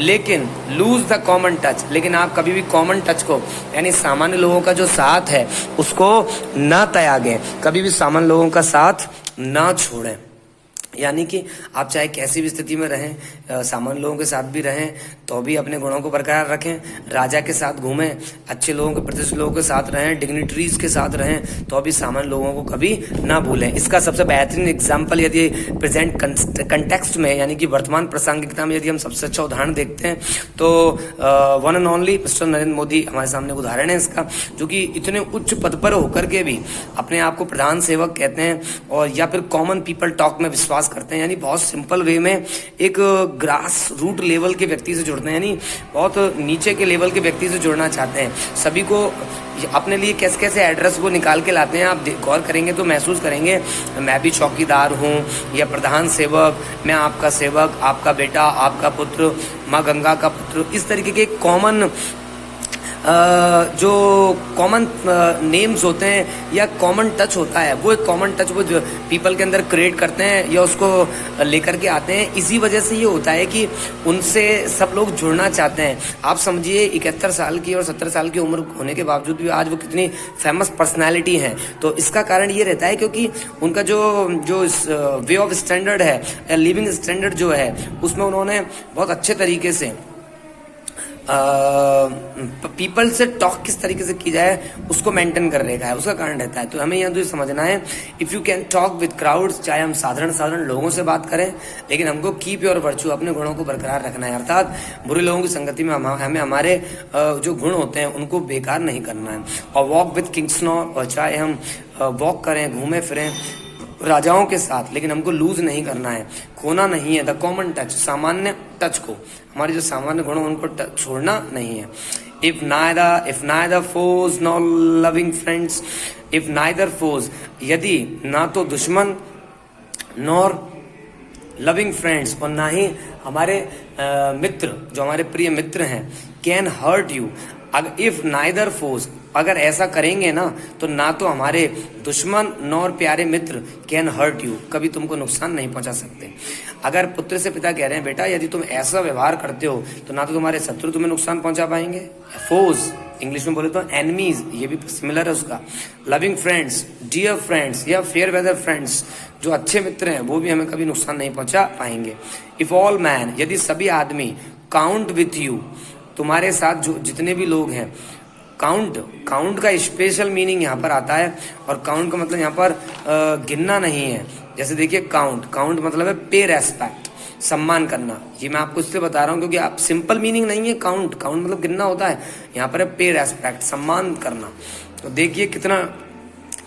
S1: लेकिन लूज द कॉमन टच, लेकिन आप कभी भी कॉमन टच को, यानी सामान्य लोगों का जो साथ है उसको ना त्यागें, कभी भी सामान्य लोगों का साथ ना छोड़ें। यानी कि आप चाहे कैसी भी स्थिति में रहें, सामान्य लोगों के साथ भी रहें तो भी अपने गुणों को बरकरार रखें, राजा के साथ घूमें, अच्छे लोगों के, प्रतिष्ठित लोगों के साथ रहें, डिग्निटरीज के साथ रहें, तो भी सामान्य लोगों को कभी ना भूलें। इसका सबसे बेहतरीन एग्जाम्पल यदि प्रेजेंट कंटेक्स्ट में, यानी कि वर्तमान प्रासंगिकता में यदि हम सबसे अच्छा उदाहरण देखते हैं तो one and only mister Narendra Modi हमारे सामने उदाहरण है इसका, जो कि इतने उच्च पद पर होकर के भी अपने आप को प्रधान सेवक कहते हैं, और या फिर कॉमन पीपल टॉक में विश्वास करते हैं, यानी बहुत सिंपल वे में एक ग्रास रूट लेवल के व्यक्ति से जुड़ते हैं, यानी बहुत नीचे के लेवल के व्यक्ति से जुड़ना चाहते हैं। सभी को अपने लिए कैसे कैसे एड्रेस वो निकाल के लाते हैं, आप गौर करेंगे तो महसूस करेंगे, मैं भी चौकीदार हूँ, या प्रधान सेवक, मैं आपका सेवक, आपका बेटा, आपका पुत्र, माँ गंगा का पुत्र, इस तरीके के कॉमन जो कॉमन नेम्स होते हैं या कॉमन टच होता है, वो एक कॉमन टच वो जो पीपल के अंदर क्रिएट करते हैं या उसको लेकर के आते हैं। इसी वजह से ये होता है कि उनसे सब लोग जुड़ना चाहते हैं। आप समझिए 71 साल की और 70 साल की उम्र होने के बावजूद भी आज वो कितनी फेमस पर्सनैलिटी हैं। तो इसका कारण ये रहता है क्योंकि उनका जो वे ऑफ स्टैंडर्ड है, लिविंग स्टैंडर्ड जो है, उसमें उन्होंने बहुत अच्छे तरीके से पीपल से टॉक किस तरीके से की जाए उसको मेंटेन कर रखा है, उसका कारण रहता है। तो हमें यहाँ तो ये समझना है, if you can talk with crowds, चाहे हम साधारण लोगों से बात करें, लेकिन हमको कीप योर वर्च्यू, अपने गुणों को बरकरार रखना है। अर्थात बुरे लोगों की संगति में हमें हमारे जो गुण होते हैं उनको बेकार नहीं करना है। और वॉक विद किंग्स नॉ, और चाहे हम वॉक करें, घूमें फिरें राजाओं के साथ, लेकिन हमको लूज नहीं करना है, खोना नहीं है। द कॉमन टच, सामान्य टच को, हमारे जो सामान्य गुण उनको छोड़ना नहीं है। If neither foes nor loving friends, if neither foes, यदि ना तो दुश्मन नॉर लविंग फ्रेंड्स, और ना ही हमारे मित्र, जो हमारे प्रिय मित्र हैं, कैन हर्ट यू। अगर इफ नाइदर फोज, अगर ऐसा करेंगे ना तो ना तो हमारे दुश्मन नौर प्यारे मित्र कैन हर्ट यू, कभी तुमको नुकसान नहीं पहुंचा सकते। अगर पुत्र से पिता कह रहे हैं बेटा यदि तुम ऐसा व्यवहार करते हो तो ना तो तुम्हारे शत्रु तुम्हें नुकसान पहुंचा पाएंगे, फोज इंग्लिश में बोले तो एनिमीज, ये भी सिमिलर है उसका। लविंग फ्रेंड्स, डियर फ्रेंड्स या फेयर वेदर फ्रेंड्स, जो अच्छे मित्र हैं वो भी हमें कभी नुकसान नहीं पहुंचा पाएंगे। इफ ऑल मैन, यदि सभी आदमी, काउंट विथ यू, तुम्हारे साथ जो जितने भी लोग हैं, काउंट का स्पेशल मीनिंग यहाँ पर आता है, और काउंट का मतलब यहाँ पर गिनना नहीं है। जैसे देखिए काउंट मतलब है पे रेस्पेक्ट, सम्मान करना। ये मैं आपको इसलिए बता रहा हूँ क्योंकि आप सिंपल मीनिंग नहीं है काउंट मतलब गिनना होता है, यहाँ पर है पे रेस्पेक्ट, सम्मान करना। तो देखिए कितना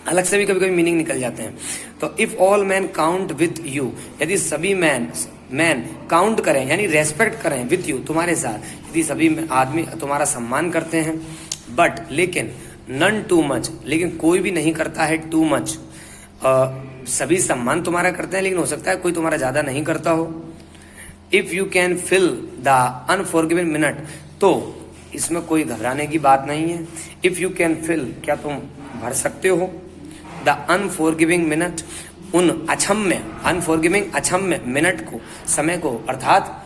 S1: अलग से भी कभी कभी मीनिंग निकल जाते हैं। तो if all man count with you, यदि सभी मैन काउंट करें यानी रेस्पेक्ट करें विथ यू, तुम्हारे साथ, यदि सभी आदमी तुम्हारा सम्मान करते हैं, बट लेकिन नन टू मच, लेकिन कोई भी नहीं करता है टू मच। सभी सम्मान तुम्हारा करते हैं लेकिन हो सकता है कोई तुम्हारा ज्यादा नहीं करता हो। If you can fill the unforgiving minute, तो इसमें कोई घबराने की बात नहीं है। इफ यू कैन फिल, क्या तुम भर सकते हो द अनफॉरगिविंग मिनट, उन अक्षम्य मिनट को, समय को, अर्थात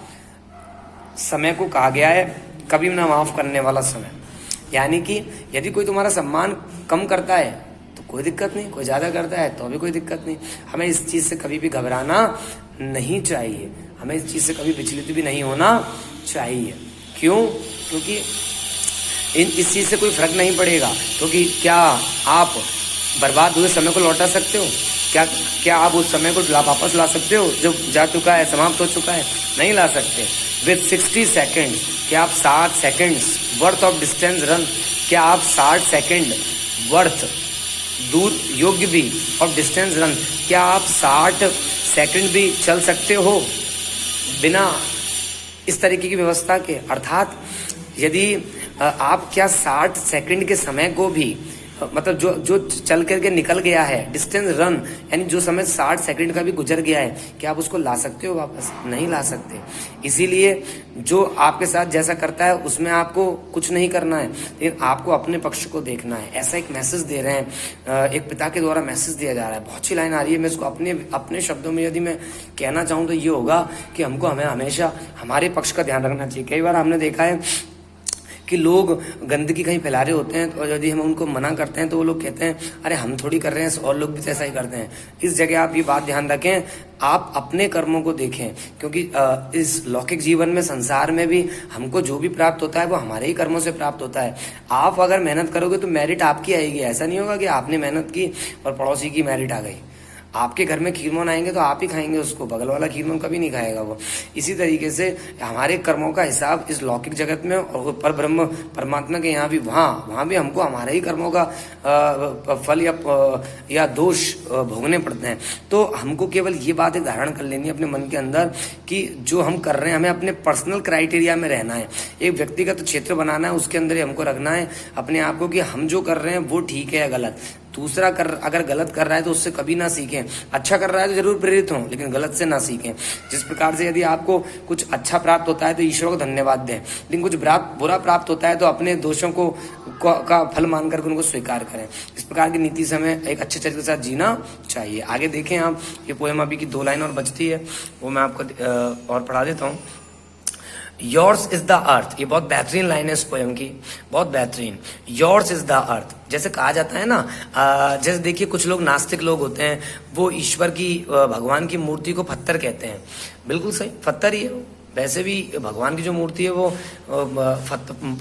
S1: समय को कहा गया है कभी ना माफ करने वाला समय। यानी कि यदि कोई तुम्हारा सम्मान कम करता है तो कोई दिक्कत नहीं, कोई ज्यादा करता है तो भी कोई दिक्कत नहीं। हमें इस चीज से कभी भी घबराना नहीं चाहिए, हमें इस चीज से कभी विचलित भी नहीं होना चाहिए। क्यों? क्योंकि इस चीज से कोई फर्क नहीं पड़ेगा। क्योंकि क्या आप बर्बाद हुए समय को लौटा सकते हो? क्या आप उस समय को वापस ला सकते हो जो जा चुका है, समाप्त हो चुका है? नहीं ला सकते। विथ 60 सेकेंड, क्या आप 60 seconds worth of distance run, क्या आप 60 सेकेंड वर्थ दूर योग्य भी ऑफ डिस्टेंस रन, क्या आप 60 सेकेंड भी चल सकते हो बिना इस तरीके की व्यवस्था के? अर्थात यदि आप क्या 60 सेकेंड के समय को भी, मतलब जो चल करके निकल गया है, डिस्टेंस रन यानी जो समय 60 सेकंड का भी गुजर गया है, क्या आप उसको ला सकते हो वापस? नहीं ला सकते। इसीलिए जो आपके साथ जैसा करता है उसमें आपको कुछ नहीं करना है, लेकिन आपको अपने पक्ष को देखना है। ऐसा एक मैसेज दे रहे हैं, एक पिता के द्वारा मैसेज दिया जा रहा है। बहुत अच्छी लाइन आ रही है। मैं इसको अपने शब्दों में यदि मैं कहना चाहूँ तो ये होगा कि हमें हमेशा हमारे पक्ष का ध्यान रखना चाहिए। कई बार हमने देखा है कि लोग गंदगी कहीं फैला रहे होते हैं, तो यदि हम उनको मना करते हैं तो वो लोग कहते हैं अरे हम थोड़ी कर रहे हैं, और लोग भी ऐसा ही करते हैं। इस जगह आप ये बात ध्यान रखें, आप अपने कर्मों को देखें, क्योंकि इस लौकिक जीवन में, संसार में भी हमको जो भी प्राप्त होता है वो हमारे ही कर्मों से प्राप्त होता है। आप अगर मेहनत करोगे तो मेरिट आपकी आएगी। ऐसा नहीं होगा कि आपने मेहनत की और पड़ोसी की मेरिट आ गई। आपके घर में खीरमोन आएंगे तो आप ही खाएंगे उसको, बगल वाला खीरमोन कभी नहीं खाएगा वो। इसी तरीके से हमारे कर्मों का हिसाब इस लौकिक जगत में और पर ब्रह्म परमात्मा के यहाँ भी, वहाँ भी हमको हमारे ही कर्मों का फल या दोष भोगने पड़ते हैं। तो हमको केवल ये बात एक धारण कर लेनी है अपने मन के अंदर कि जो हम कर रहे हैं हमें अपने पर्सनल क्राइटेरिया में रहना है, एक व्यक्तिगत क्षेत्र बनाना है, उसके अंदर ही हमको रखना है अपने आप को कि हम जो कर रहे हैं वो ठीक है या गलत। दूसरा अगर गलत कर रहा है तो उससे कभी ना सीखें। अच्छा कर रहा है तो जरूर प्रेरित हों, लेकिन गलत से ना सीखें। जिस प्रकार से यदि आपको कुछ अच्छा प्राप्त होता है तो ईश्वर को धन्यवाद दें, लेकिन कुछ बुरा प्राप्त होता है तो अपने दोषों का फल मानकर उनको स्वीकार करें। इस प्रकार की नीति से हमें एक अच्छे चरित्र के साथ जीना चाहिए। आगे देखें आप, ये पोएम अभी की 2 लाइन और बचती है, वो मैं आपको और पढ़ा देता हूँ। योर्स इज द अर्थ, ये बहुत बेहतरीन लाइन है इस पोएम की, बहुत बेहतरीन। योर्स इज द अर्थ, जैसे कहा जाता है ना, जैसे देखिए कुछ लोग नास्तिक लोग होते हैं, वो ईश्वर की भगवान की मूर्ति को पत्थर कहते हैं। बिल्कुल सही, पत्थर ही है। वैसे भी भगवान की जो मूर्ति है वो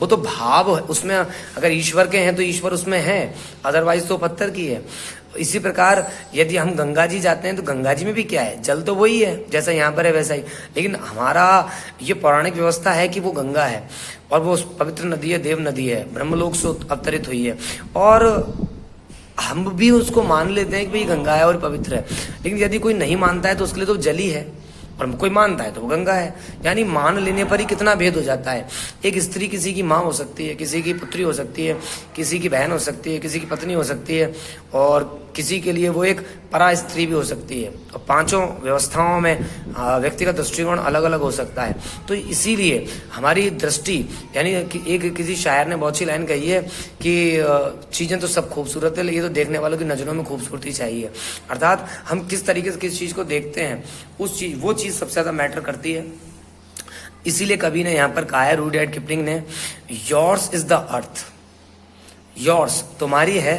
S1: तो भाव है उसमें, अगर ईश्वर के हैं तो ईश्वर उसमें है, अदरवाइज तो पत्थर की है। इसी प्रकार यदि हम गंगा जी जाते हैं तो गंगा जी में भी क्या है, जल तो वही है, जैसा यहाँ पर है वैसा ही। लेकिन हमारा ये पौराणिक व्यवस्था है कि वो गंगा है और वो पवित्र नदी है, देव नदी है, ब्रह्मलोक से अवतरित हुई है, और हम भी उसको मान लेते हैं कि भाई गंगा है और पवित्र है। लेकिन यदि कोई नहीं मानता है तो उसके लिए तो जल ही है, और कोई मानता है तो वो गंगा है। यानी मान लेने पर ही कितना भेद हो जाता है। एक स्त्री किसी की माँ हो सकती है, किसी की पुत्री हो सकती है, किसी की बहन हो सकती है, किसी की पत्नी हो सकती है, और किसी के लिए वो एक परा स्त्री भी हो सकती है। और 5 व्यवस्थाओं में व्यक्तिगत दृष्टिकोण अलग अलग हो सकता है। तो इसीलिए हमारी दृष्टि, यानी कि किसी शायर ने बहुत सी लाइन कही है कि चीजें तो सब खूबसूरत है, लेकिन तो देखने वालों की नजरों में खूबसूरती चाहिए। अर्थात हम किस तरीके से किस चीज को देखते हैं, वो चीज सबसे ज्यादा मैटर करती है। इसीलिए कवि ने यहां पर कहा है, रुडयार्ड किपलिंग ने, yours is the earth, yours तुम्हारी है,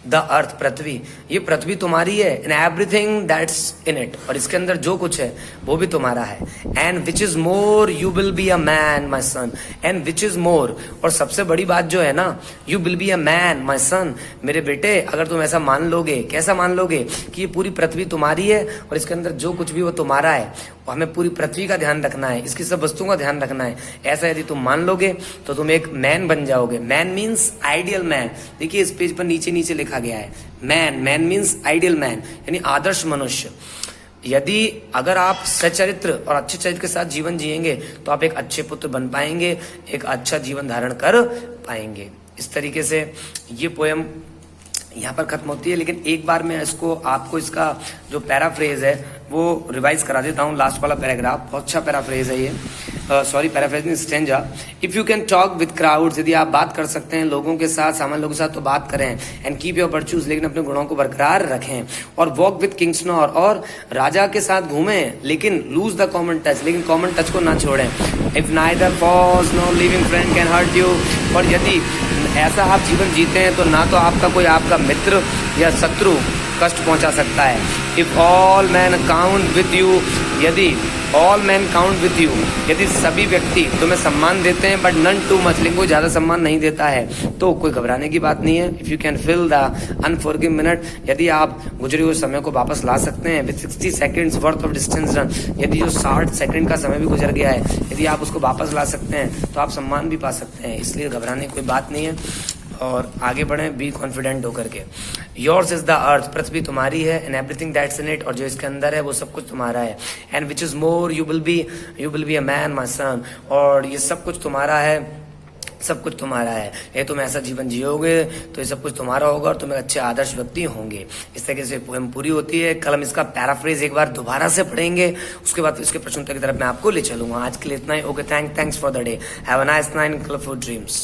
S1: द अर्थ पृथ्वी, ये पृथ्वी तुम्हारी है, in everything that's in it, और इसके अंदर जो कुछ है वो भी तुम्हारा है। And which is more you will be a man my son, and which is more, और सबसे बड़ी बात जो है ना, you will be a man my son, मेरे बेटे अगर तुम ऐसा मान लोगे, कैसा मान लोगे कि ये पूरी पृथ्वी तुम्हारी है और इसके अंदर जो कुछ भी वो तुम्हारा है, हमें पूरी पृथ्वी का ध्यान रखना है, इसकी सब वस्तुओं का ध्यान रखना है। ऐसा यदि तुम मान लोगे तो तुम एक मैन बन जाओगे। Man means ideal man. देखिए इस पेज पर नीचे नीचे लिखा गया है man, man means ideal man, यानी आदर्श मनुष्य। यदि अगर आप सच्चरित्र और अच्छे चरित्र के साथ जीवन जिएंगे तो आप एक अच्छे पुत्र बन पाएंगे, एक अच्छा जीवन धारण कर पाएंगे। इस तरीके से ये पोएम यहाँ पर खत्म होती है। लेकिन एक बार मैं आपको इसका जो पैराफ्रेज है वो रिवाइज करा देता हूँ। लास्ट वाला पैराग्राफ बहुत अच्छा पैराफ्रेज है ये, सॉरी पैराफ्रेज नहीं, stanza. If you can talk with crowds, यदि आप बात कर सकते हैं लोगों के साथ, सामान्य लोगों के साथ, तो बात करें। एंड कीप योर वर्च्यूज, लेकिन अपने गुणों को बरकरार रखें। और वॉक विद किंग्स नॉर, और राजा के साथ घूमें, लेकिन लूज द कॉमन टच, लेकिन कॉमन टच को ना छोड़ें। If neither foes nor living friend can hurt you, और यदि ऐसा आप जीवन जीते हैं तो ना तो आपका मित्र या शत्रु कष्ट पहुंचा सकता है। If all man count with you, यदि all man count with you, यदि सभी व्यक्ति तुम्हें सम्मान देते हैं, बट नन टू मच, लेकिन कोई ज्यादा सम्मान नहीं देता है, तो कोई घबराने की बात नहीं है। If you can fill the unforgiving minute, यदि आप गुजरे हुए समय को वापस ला सकते हैं। With 60 seconds worth of distance run, यदि जो 60 सेकंड का समय भी गुजर गया है, यदि आप उसको वापस ला सकते हैं तो आप सम्मान भी पा सकते हैं। इसलिए घबराने की कोई बात नहीं है और आगे बढ़ें बी कॉन्फिडेंट होकर के। योर्स इज द अर्थ, पृथ्वी तुम्हारी है, and everything that's in it, और जो इसके अंदर है वो सब कुछ तुम्हारा है। And which is more you will be a man my son, और ये सब कुछ तुम्हारा है, सब कुछ तुम्हारा है। ये तुम ऐसा जीवन जियोगे तो ये सब कुछ तुम्हारा होगा और तुम एक अच्छे आदर्श व्यक्ति होंगे। इस तरीके से पोएम पूरी होती है। कल हम इसका पैराफ्रेज एक बार दोबारा से पढ़ेंगे, उसके बाद इसके प्रश्नोत्तर की तरफ मैं आपको ले चलूंगा। आज के लिए इतना ही। Okay, thanks for the day, have a nice night, colourful dreams.